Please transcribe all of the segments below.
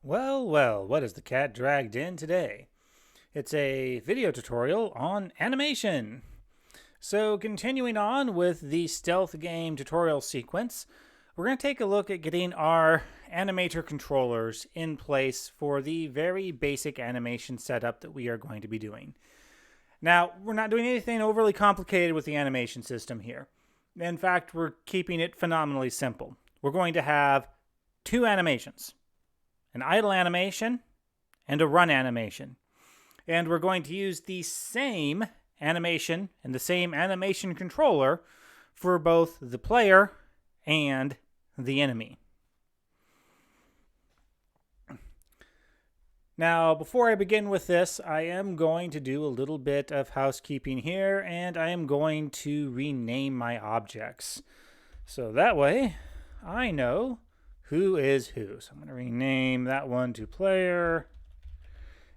Well, well, what has the cat dragged in today? It's a video tutorial on animation. So, continuing on with the stealth game tutorial sequence, we're going to take a look at getting our Animator controllers in place for the very basic animation setup that we are going to be doing. Now, we're not doing anything overly complicated with the animation system here. In fact, we're keeping it phenomenally simple. We're going to have two animations: an idle animation and a run animation. And we're going to use the same animation and the same animation controller for both the player and the enemy. Now, before I begin with this, I am going to do a little bit of housekeeping here, and I am going to rename my objects. So that way, I know who is who. So I'm going to rename that one to player,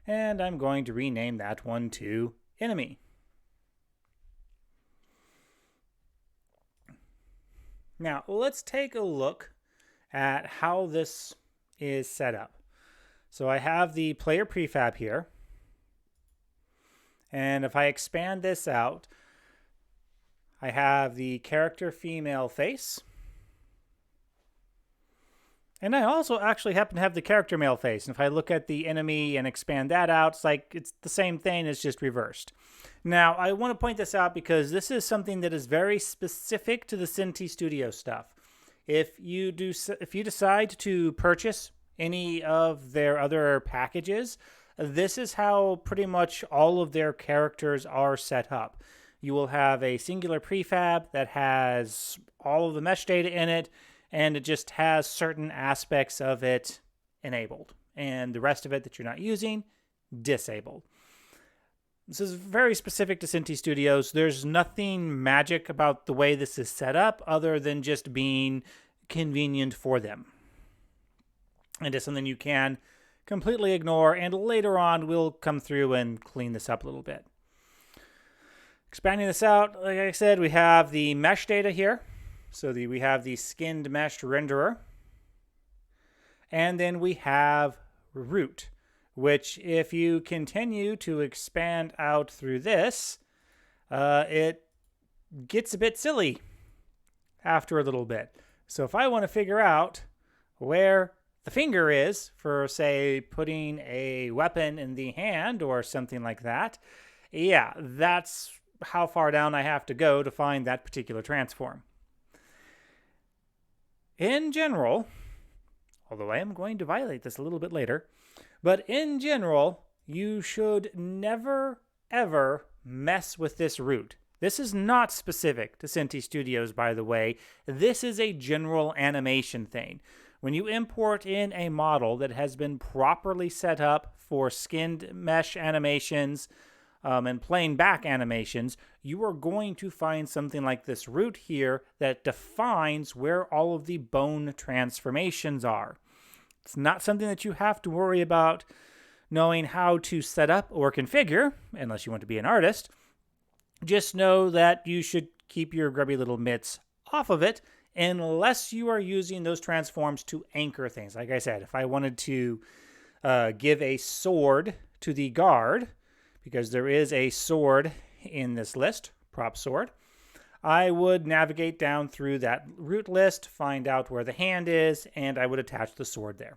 and I'm going to rename that one to enemy. Now, let's take a look at how this is set up. So I have the player prefab here, and if I expand this out, I have the character female face. And I also actually happen to have the character male face. And if I look at the enemy and expand that out, it's like it's the same thing, it's just reversed. Now, I want to point this out because this is something that is very specific to the Cinti Studio stuff. If you decide to purchase any of their other packages, this is how pretty much all of their characters are set up. You will have a singular prefab that has all of the mesh data in it, and it just has certain aspects of it enabled, and the rest of it that you're not using, disabled. This is very specific to Cinti Studios. There's nothing magic about the way this is set up other than just being convenient for them. And it's something you can completely ignore, and later on we'll come through and clean this up a little bit. Expanding this out, like I said, we have the mesh data here. So we have the skinned mesh renderer. And then we have root, which if you continue to expand out through this, it gets a bit silly after a little bit. So if I want to figure out where the finger is for, say, putting a weapon in the hand or something like that, yeah, that's how far down I have to go to find that particular transform. In general, although I am going to violate this a little bit later, but in general, you should never, ever mess with this root. This is not specific to Cinti Studios, by the way. This is a general animation thing. When you import in a model that has been properly set up for skinned mesh animations and plain back animations, you are going to find something like this root here that defines where all of the bone transformations are. It's not something that you have to worry about knowing how to set up or configure, unless you want to be an artist. Just know that you should keep your grubby little mitts off of it unless you are using those transforms to anchor things. Like I said, if I wanted to give a sword to the guard, because there is a sword in this list, prop sword, I would navigate down through that root list, find out where the hand is, and I would attach the sword there.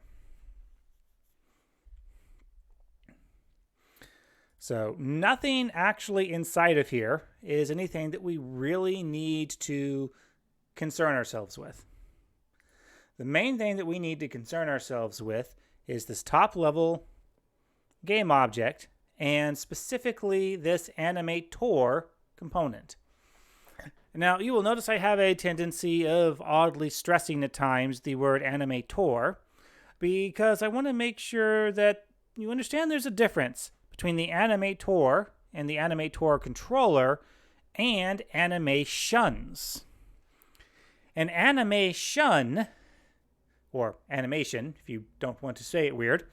So nothing actually inside of here is anything that we really need to concern ourselves with. The main thing that we need to concern ourselves with is this top level game object, and specifically this Animator component. Now, you will notice I have a tendency of oddly stressing at times the word Animator, because I want to make sure that you understand there's a difference between the Animator and the Animator controller and animations. An animation, or animation if you don't want to say it weird,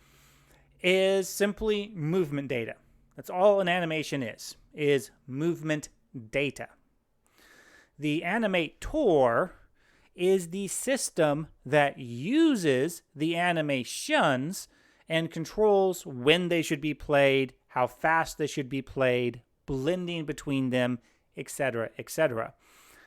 is simply movement data. That's all an animation is movement data. The Animator is the system that uses the animations and controls when they should be played, how fast they should be played, blending between them, etc., etc.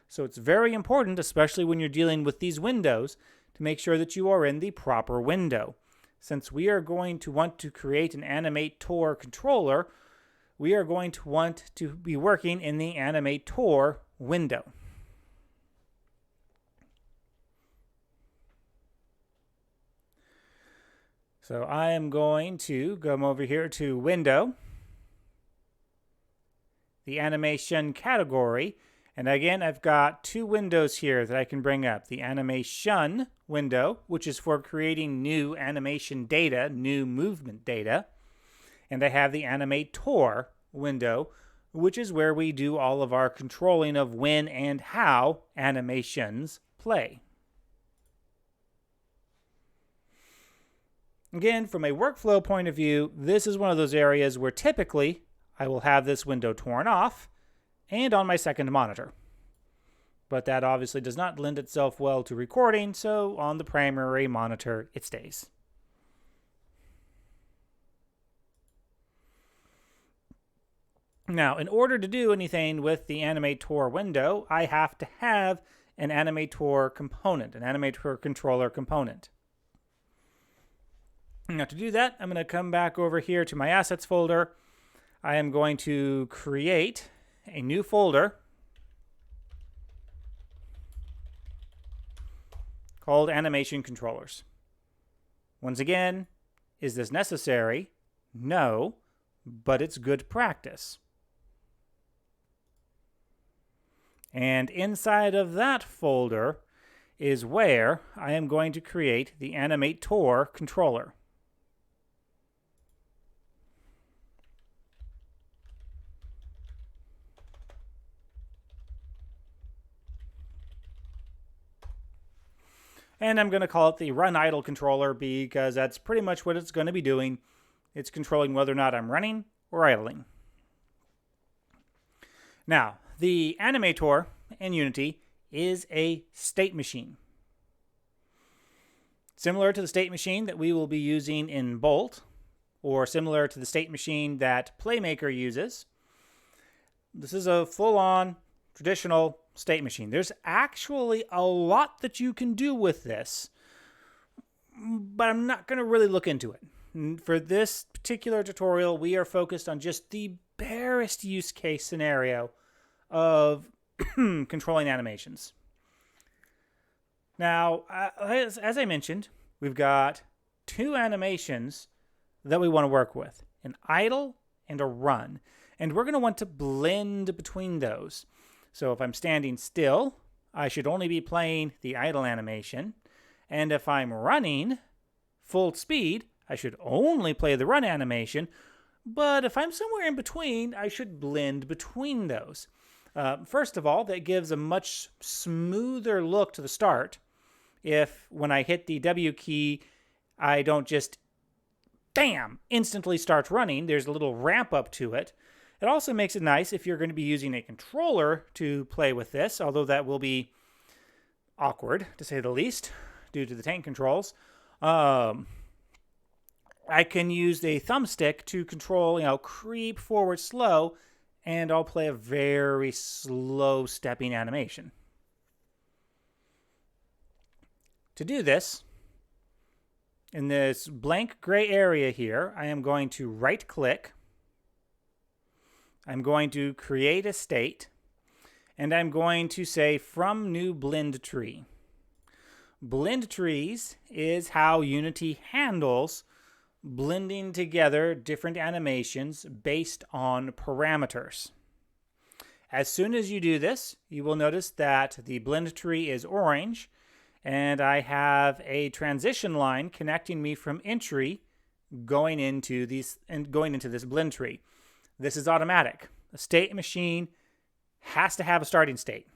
So it's very important, especially when you're dealing with these windows, to make sure that you are in the proper window. Since we are going to want to create an Animator controller, we are going to want to be working in the Animator window. So I am going to come over here to Window, the Animation category, and again, I've got two windows here that I can bring up. The Animation window, which is for creating new animation data, new movement data, and I have the Animator window, which is where we do all of our controlling of when and how animations play. Again, from a workflow point of view, this is one of those areas where typically I will have this window torn off and on my second monitor. But that obviously does not lend itself well to recording, so on the primary monitor it stays. Now, in order to do anything with the Animator window, I have to have an Animator component, an Animator controller component. Now, to do that, I'm going to come back over here to my Assets folder. I am going to create a new folder called Animation Controllers. Once again, is this necessary? No, but it's good practice. And inside of that folder is where I am going to create the Animator controller. And I'm going to call it the Run Idle controller because that's pretty much what it's going to be doing. It's controlling whether or not I'm running or idling. Now, the Animator in Unity is a state machine. Similar to the state machine that we will be using in Bolt, or similar to the state machine that Playmaker uses. This is a full-on traditional state machine. There's actually a lot that you can do with this, but I'm not going to really look into it. For this particular tutorial, we are focused on just the barest use case scenario of controlling animations. Now, as I mentioned, we've got two animations that we want to work with, an idle and a run. And we're going to want to blend between those. So if I'm standing still, I should only be playing the idle animation. And if I'm running full speed, I should only play the run animation. But if I'm somewhere in between, I should blend between those. First of all, that gives a much smoother look to the start. If when I hit the W key, I don't just, bam, instantly start running. There's a little ramp up to it. It also makes it nice if you're going to be using a controller to play with this, although that will be awkward, to say the least, due to the tank controls. I can use a thumbstick to control, creep forward slow, and I'll play a very slow stepping animation. To do this, in this blank gray area here, I am going to right-click. I'm going to create a state, and I'm going to say from new blend tree. Blend trees is how Unity handles blending together different animations based on parameters. As soon as you do this, you will notice that the blend tree is orange, and I have a transition line connecting me from entry going into this blend tree. This is automatic. A state machine has to have a starting state.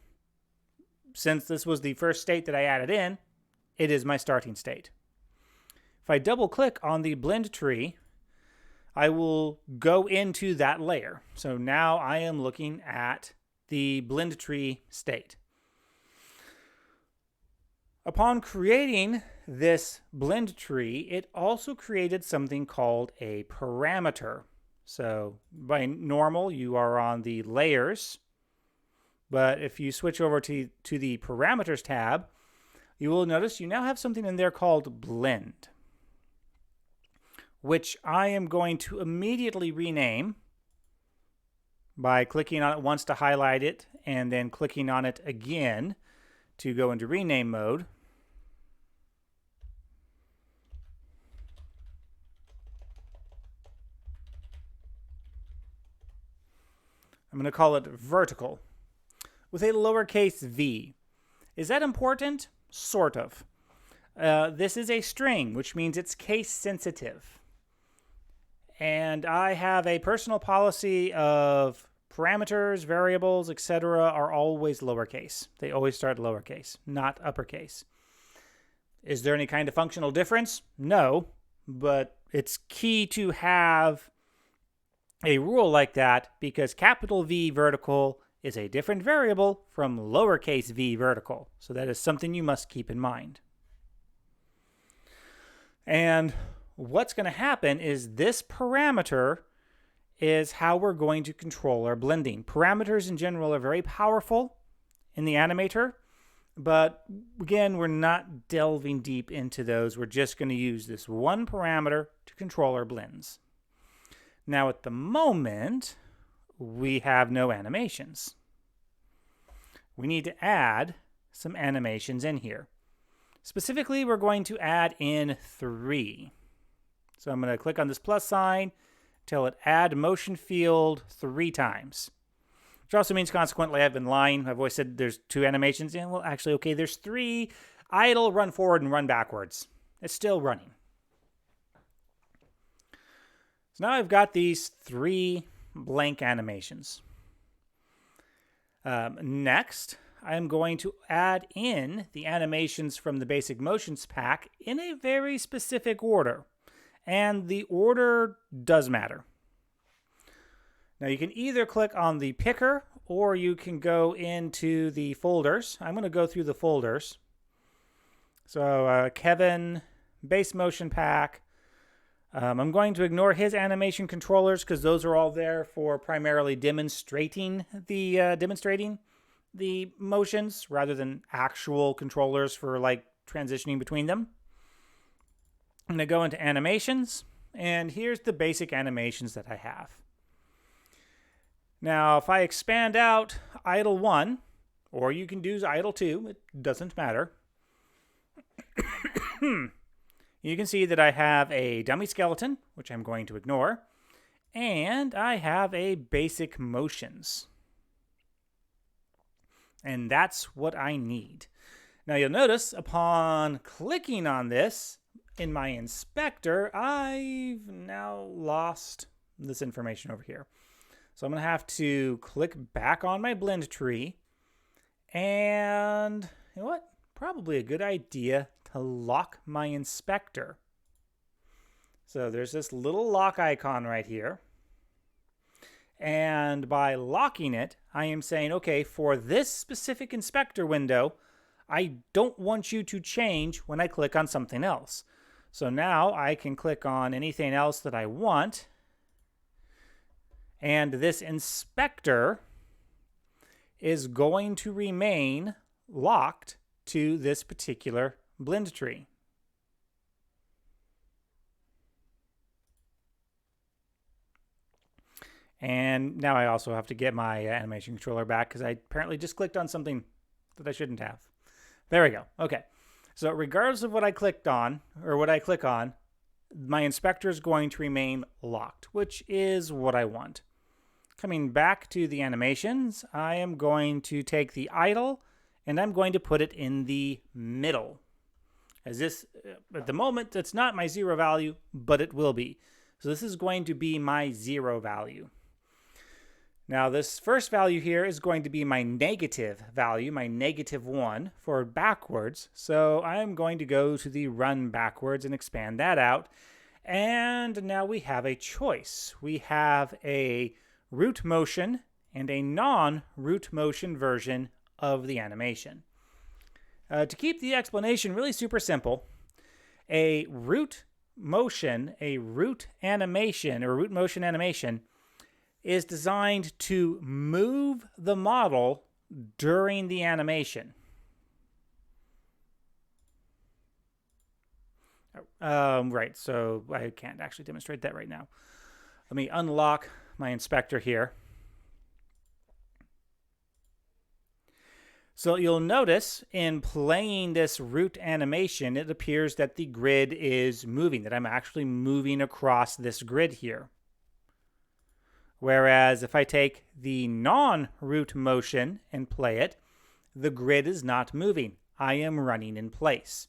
Since this was the first state that I added in, it is my starting state. If I double click on the blend tree, I will go into that layer. So now I am looking at the blend tree state. Upon creating this blend tree, it also created something called a parameter. So by normal, you are on the layers. But if you switch over to the parameters tab, you will notice you now have something in there called blend, which I am going to immediately rename by clicking on it once to highlight it and then clicking on it again to go into rename mode. I'm going to call it vertical with a lowercase v. Is that important? Sort of. This is a string, which means it's case sensitive. And I have a personal policy of parameters, variables, etc. are always lowercase. They always start lowercase, not uppercase. Is there any kind of functional difference? No, but it's key to have a rule like that because capital V vertical is a different variable from lowercase v vertical. So that is something you must keep in mind. And what's going to happen is this parameter is how we're going to control our blending. Parameters in general are very powerful in the Animator, but again, we're not delving deep into those. We're just going to use this one parameter to control our blends. Now at the moment, we have no animations. We need to add some animations in here. Specifically, we're going to add in 3. So I'm going to click on this plus sign, tell it add motion field 3 times. Which also means consequently I've been lying. I've always said there's 2 animations. And well, actually, okay, there's 3. Idle, run forward, and run backwards. It's still running. So now I've got these 3 blank animations. Next, I'm going to add in the animations from the Basic Motions pack in a very specific order. And the order does matter. Now you can either click on the picker or you can go into the folders. I'm going to go through the folders. So Kevin, Base Motion Pack. I'm going to ignore his animation controllers because those are all there for primarily demonstrating the motions rather than actual controllers for like transitioning between them. I'm going to go into animations, and here's the basic animations that I have. Now, if I expand out idle 1, or you can do idle 2, it doesn't matter. You can see that I have a dummy skeleton, which I'm going to ignore, and I have a basic motions. And that's what I need. Now you'll notice upon clicking on this in my inspector, I've now lost this information over here. So I'm going to have to click back on my blend tree. And you know what? Probably a good idea to lock my inspector. So there's this little lock icon right here. And by locking it, I am saying, okay, for this specific inspector window, I don't want you to change when I click on something else. So now I can click on anything else that I want. And this inspector is going to remain locked to this particular blend tree. And now I also have to get my animation controller back because I apparently just clicked on something that I shouldn't have. There we go. Okay. So regardless of what I clicked on or what I click on, my inspector is going to remain locked, which is what I want. Coming back to the animations, I am going to take the idle and I'm going to put it in the middle. As this, at the moment, it's not my 0 value, but it will be. So this is going to be my 0 value. Now this first value here is going to be my negative value, my -1 for backwards. So I'm going to go to the run backwards and expand that out. And now we have a choice. We have a root motion and a non-root motion version of the animation. To keep the explanation really super simple, A root motion animation is designed to move the model during the animation. Right, so I can't actually demonstrate that right now. Let me unlock my inspector here. So you'll notice in playing this root animation, it appears that the grid is moving, that I'm actually moving across this grid here. Whereas if I take the non-root motion and play it, the grid is not moving. I am running in place.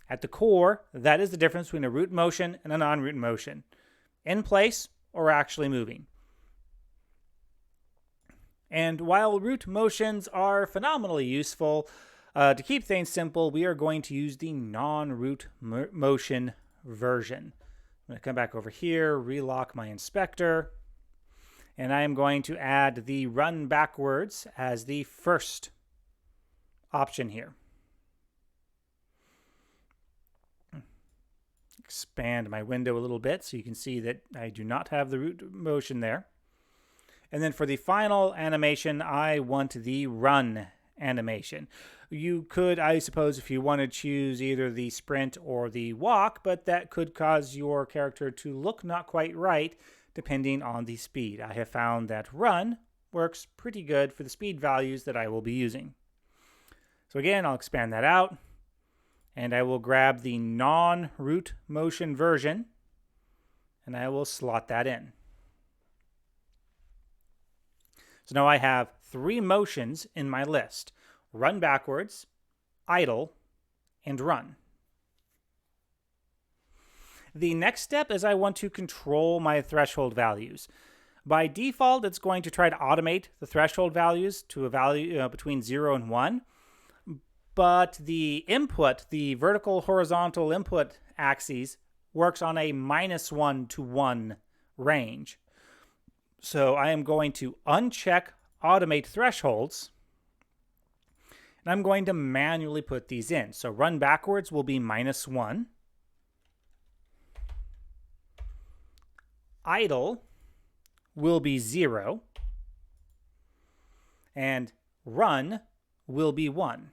At the core, that is the difference between a root motion and a non-root motion. In place or actually moving. And while root motions are phenomenally useful, to keep things simple, we are going to use the non-root motion version. I'm going to come back over here, relock my inspector, and I am going to add the run backwards as the first option here. Expand my window a little bit so you can see that I do not have the root motion there. And then for the final animation, I want the run animation. You could, I suppose, if you want to choose either the sprint or the walk, but that could cause your character to look not quite right depending on the speed. I have found that run works pretty good for the speed values that I will be using. So again, I'll expand that out, and I will grab the non-root motion version, and I will slot that in. So now I have 3 motions in my list: run backwards, idle, and run. The next step is I want to control my threshold values. By default, it's going to try to automate the threshold values to a value between 0 and 1. But the input, the vertical horizontal input axes, works on a -1 to 1 range. So I am going to uncheck automate thresholds, and I'm going to manually put these in. So run backwards will be -1. Idle will be 0. And run will be 1.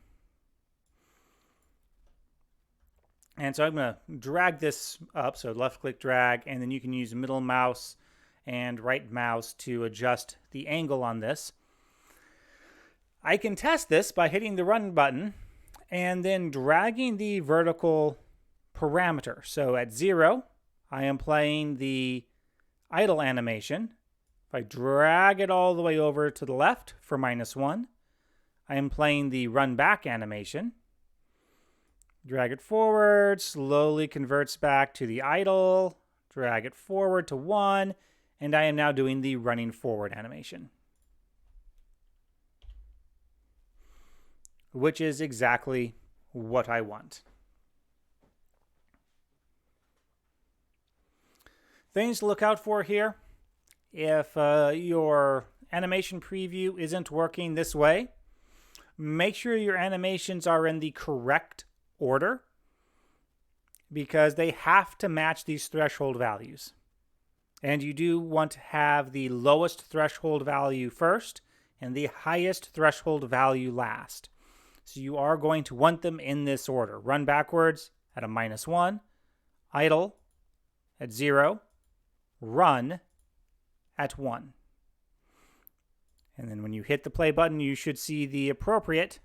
And so I'm going to drag this up. So left click drag, and then you can use middle mouse and right mouse to adjust the angle on this. I can test this by hitting the run button and then dragging the vertical parameter. So at 0, I am playing the idle animation. If I drag it all the way over to the left for -1, I am playing the run back animation. Drag it forward, slowly converts back to the idle, drag it forward to 1, and I am now doing the running forward animation, which is exactly what I want. Things to look out for here: if your animation preview isn't working this way, make sure your animations are in the correct order, because they have to match these threshold values. And you do want to have the lowest threshold value first and the highest threshold value last. So you are going to want them in this order: run backwards at a -1, idle at 0, run at 1. And then when you hit the play button, you should see the appropriate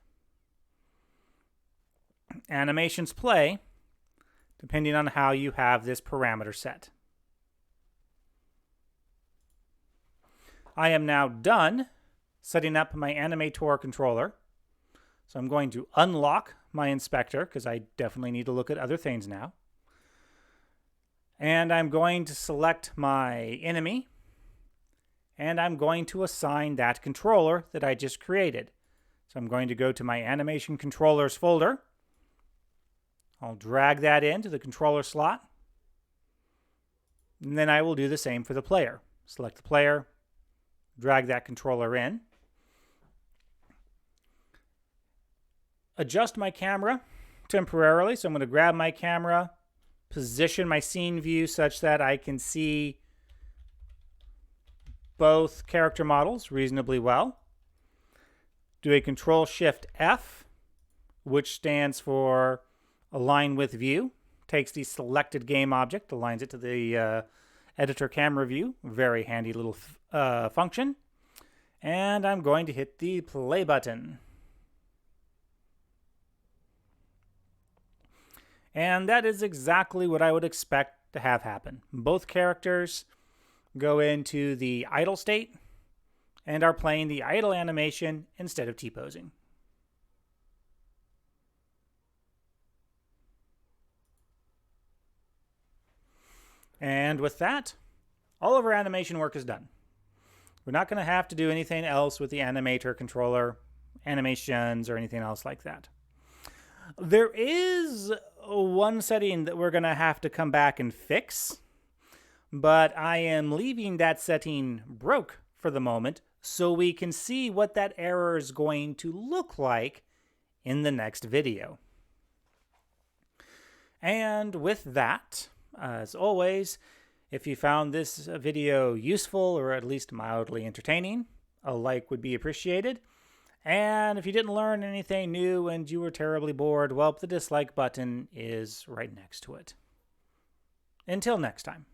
animations play depending on how you have this parameter set. I am now done setting up my Animator controller. So I'm going to unlock my inspector, because I definitely need to look at other things now. And I'm going to select my enemy, and I'm going to assign that controller that I just created. So I'm going to go to my animation controllers folder. I'll drag that into the controller slot. And then I will do the same for the player. Select the player, drag that controller in. Adjust my camera temporarily. So I'm going to grab my camera, position my scene view such that I can see both character models reasonably well. Do a Control-Shift-F, which stands for Align with View. Takes the selected game object, aligns it to the editor camera view. Very handy little function. And I'm going to hit the play button. And that is exactly what I would expect to have happen. Both characters go into the idle state and are playing the idle animation instead of T-posing. And with that, all of our animation work is done. We're not going to have to do anything else with the Animator controller, animations, or anything else like that. There is one setting that we're going to have to come back and fix, but I am leaving that setting broke for the moment so we can see what that error is going to look like in the next video. And with that, as always, if you found this video useful or at least mildly entertaining, a like would be appreciated. And if you didn't learn anything new and you were terribly bored, well, the dislike button is right next to it. Until next time.